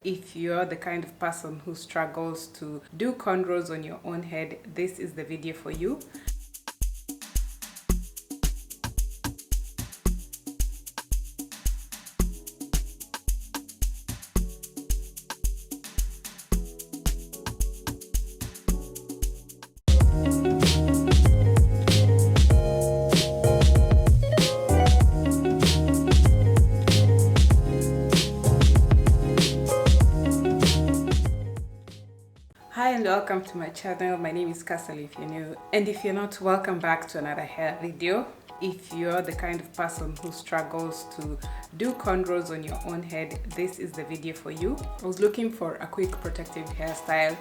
If you're the kind of person who struggles to do cornrows on your own head, this is the video for you. Hi and welcome to my channel. My name is Castle if you're new, and if you're not, welcome back to another hair video. If you're the kind of person who struggles to do cornrows on your own head, this is the video for you. I was looking for a quick protective hairstyle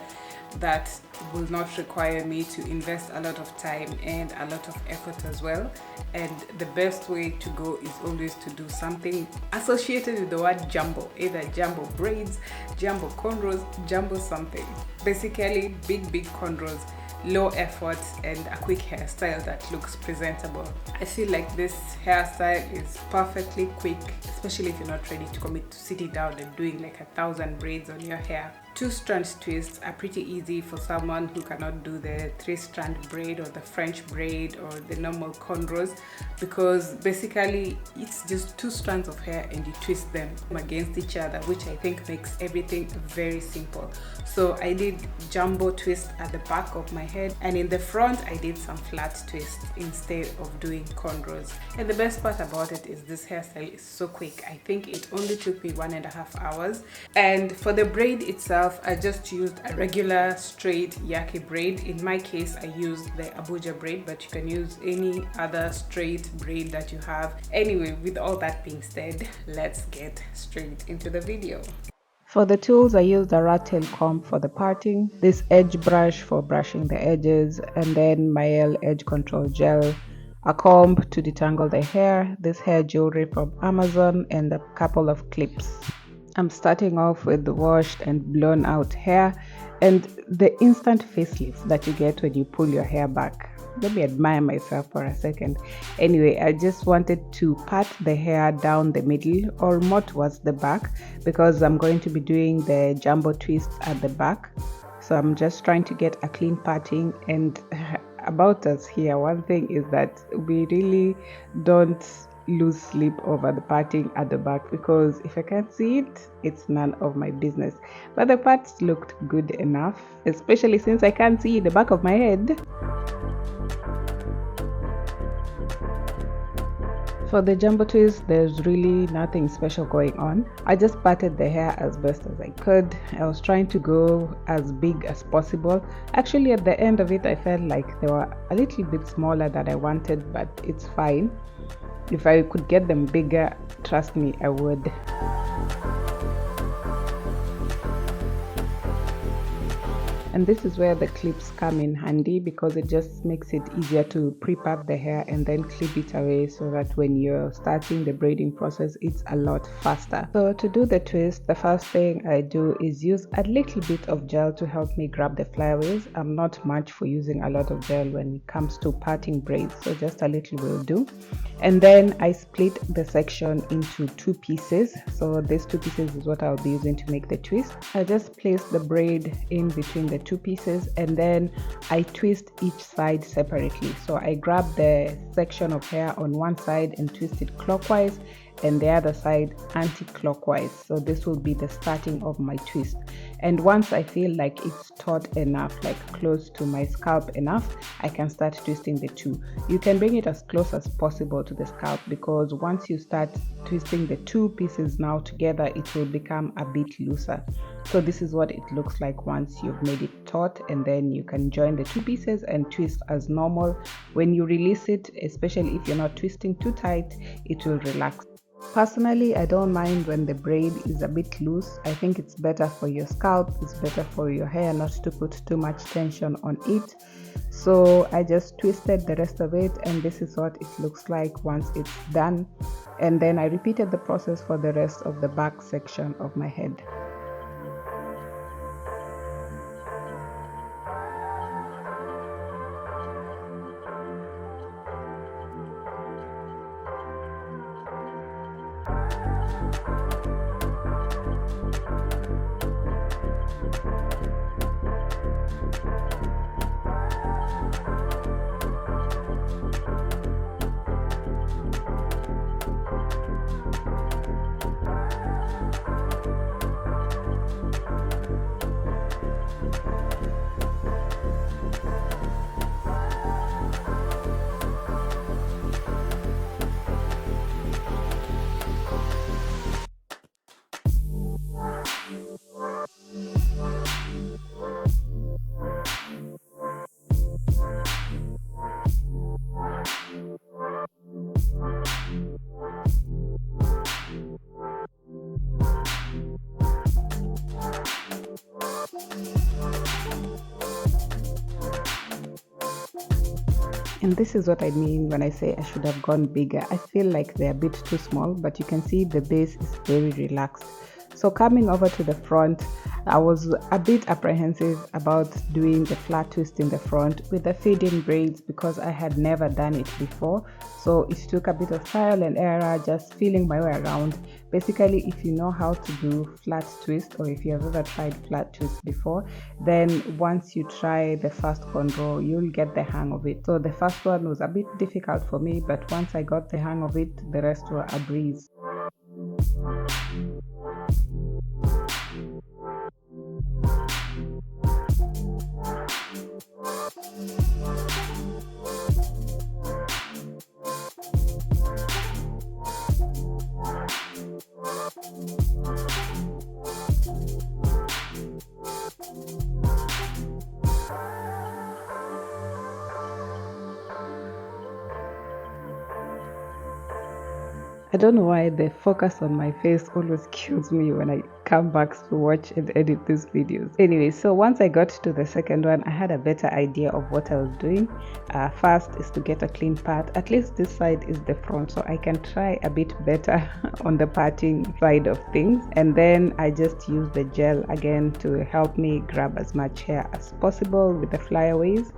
that will not require me to invest a lot of time and a lot of effort as well, and the best way to go is always to do something associated with the word jumbo, either jumbo braids, jumbo cornrows, jumbo something. Basically big cornrows, low effort, and a quick hairstyle that looks presentable. I feel like this hairstyle is perfectly quick, especially if you're not ready to commit to sitting down and doing like 1,000 braids on your hair. 2-strand twists are pretty easy for someone who cannot do the 3-strand braid or the French braid or the normal cornrows, because basically it's just 2 strands of hair and you twist them against each other, which I think makes everything very simple. So I did jumbo twist at the back of my head, and in the front I did some flat twists instead of doing cornrows. And the best part about it is this hairstyle is so quick. I think it only took me 1.5 hours. And for the braid itself, I just used a regular straight yaki braid. In my case, I used the Abuja braid, but you can use any other straight braid that you have. Anyway, with all that being said, let's get straight into the video. For the tools, I used a rat tail comb for the parting, this edge brush for brushing the edges, and then my edge control gel, a comb to detangle the hair, this hair jewelry from Amazon, and a couple of clips. I'm starting off with the washed and blown out hair and the instant facelift that you get when you pull your hair back. Let me admire myself for a second. Anyway, I just wanted to part the hair down the middle or more towards the back, because I'm going to be doing the jumbo twist at the back. So I'm just trying to get a clean parting. And about us here, one thing is that we really don't lose sleep over the parting at the back, because if I can't see it, it's none of my business. But the parts looked good enough, especially since I can't see the back of my head. For the jumbo twist, there's really nothing special going on. I just parted the hair as best as I could. I was trying to go as big as possible. Actually, at the end of it, I felt like they were a little bit smaller than I wanted, but it's fine. If I could get them bigger, trust me, I would. And this is where the clips come in handy, because it just makes it easier to pre-part the hair and then clip it away, so that when you're starting the braiding process, it's a lot faster. So to do the twist, the first thing I do is use a little bit of gel to help me grab the flyaways. I'm not much for using a lot of gel when it comes to parting braids, so just a little will do. And then I split the section into 2 pieces. So these 2 pieces is what I'll be using to make the twist. I just place the braid in between the 2 pieces, and then I twist each side separately. So I grab the section of hair on one side and twist it clockwise, and the other side anti-clockwise. So this will be the starting of my twist. And once I feel like it's taut enough, like close to my scalp enough, I can start twisting the 2. You can bring it as close as possible to the scalp, because once you start twisting the 2 pieces now together, it will become a bit looser. So this is what it looks like once you've made it taut, and then you can join the 2 pieces and twist as normal. When you release it, especially if you're not twisting too tight, it will relax. Personally, I don't mind when the braid is a bit loose. I think it's better for your scalp, it's better for your hair not to put too much tension on it. So I just twisted the rest of it, and this is what it looks like once it's done. And then I repeated the process for the rest of the back section of my head. And this is what I mean when I say I should have gone bigger. I feel like they're a bit too small, but you can see the base is very relaxed. So coming over to the front, I was a bit apprehensive about doing the flat twist in the front with the feed-in braids because I had never done it before. So it took a bit of trial and error, just feeling my way around. Basically, if you know how to do flat twist, or if you have ever tried flat twist before, then once you try the first cornrow, you'll get the hang of it. So the first one was a bit difficult for me, but once I got the hang of it, the rest were a breeze. I don't know why the focus on my face always kills me when I come back to watch and edit these videos. Anyway, so once I got to the second one, I had a better idea of what I was doing. First is to get a clean part. At least this side is the front, so I can try a bit better on the parting side of things. And then I just use the gel again to help me grab as much hair as possible with the flyaways.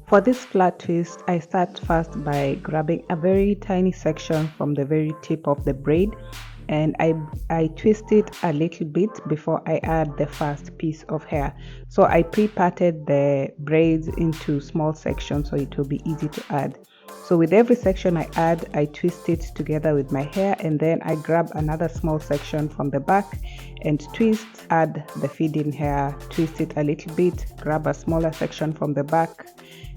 For this flat twist, I start first by grabbing a very tiny section from the very tip of the braid, and I twist it a little bit before I add the first piece of hair. So I pre-parted the braids into small sections so it will be easy to add. So with every section I add, I twist it together with my hair, and then I grab another small section from the back and twist, add the feed-in hair, twist it a little bit, grab a smaller section from the back,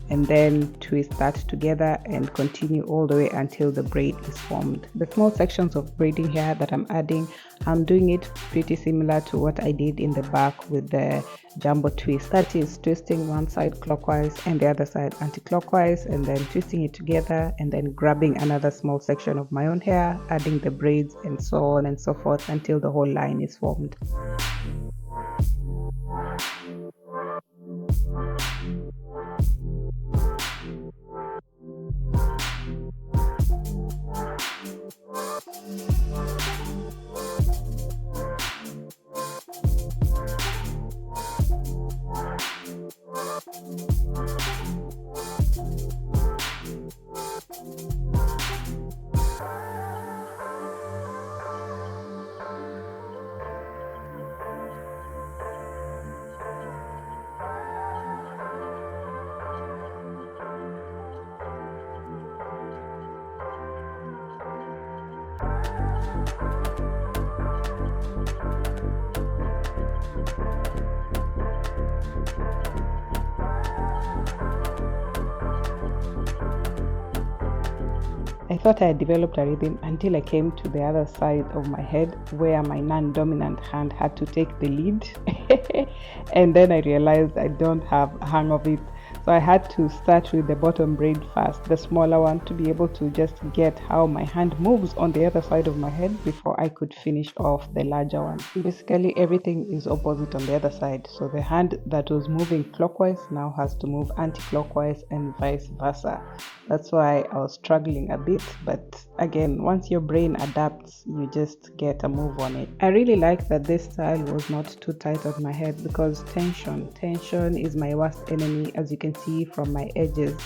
and then twist that together and continue all the way until the braid is formed. The small sections of braiding hair that I'm adding, I'm doing it pretty similar to what I did in the back with the jumbo twist. That is twisting one side clockwise and the other side anti-clockwise, and then twisting it together, and then grabbing another small section of my own hair, adding the braids, and so on and so forth until the whole line is formed. I thought I had developed a rhythm until I came to the other side of my head where my non-dominant hand had to take the lead and then I realized I don't have a hang of it. So I had to start with the bottom braid first, the smaller one, to be able to just get how my hand moves on the other side of my head before I could finish off the larger one. Basically everything is opposite on the other side, so the hand that was moving clockwise now has to move anti-clockwise and vice versa. That's why I was struggling a bit, but again, once your brain adapts, you just get a move on it. I really like that this style was not too tight on my head because tension is my worst enemy, as you can see from my edges.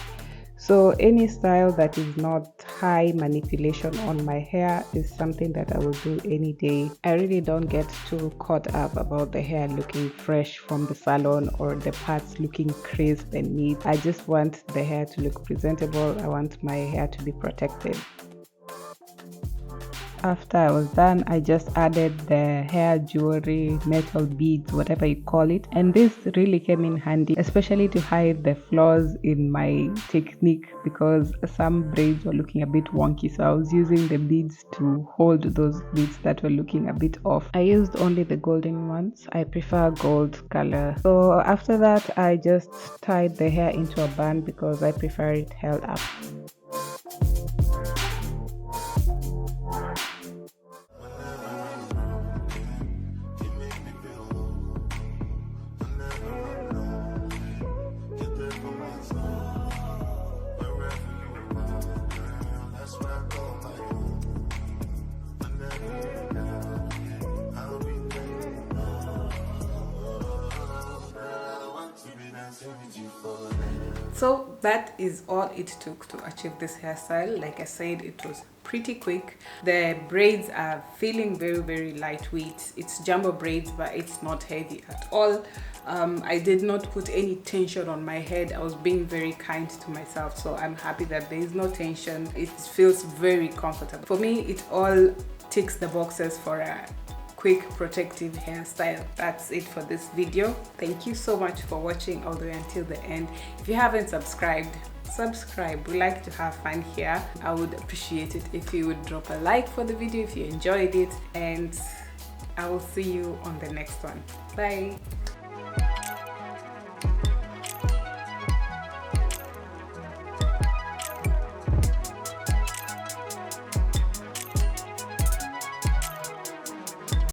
So any style that is not high manipulation on my hair is something that I will do any day. I really don't get too caught up about the hair looking fresh from the salon or the parts looking crisp and neat. I just want the hair to look presentable. I want my hair to be protected. After I was done, I just added the hair jewelry, metal beads, whatever you call it, and this really came in handy, especially to hide the flaws in my technique, because some braids were looking a bit wonky, so I was using the beads to hold those beads that were looking a bit off. I used only the golden ones. I prefer gold color. So after that, I just tied the hair into a bun because I prefer it held up. So that is all it took to achieve this hairstyle. Like I said, it was pretty quick. The braids are feeling very lightweight. It's jumbo braids, but it's not heavy at all. I did not put any tension on my head. I was being very kind to myself, so I'm happy that there is no tension. It feels very comfortable. For me, it all ticks the boxes for a quick protective hairstyle. That's it for this video. Thank you so much for watching all the way until the end. If you haven't subscribed, subscribe. We like to have fun here. I would appreciate it if you would drop a like for the video if you enjoyed it, and I will see you on the next one. Bye.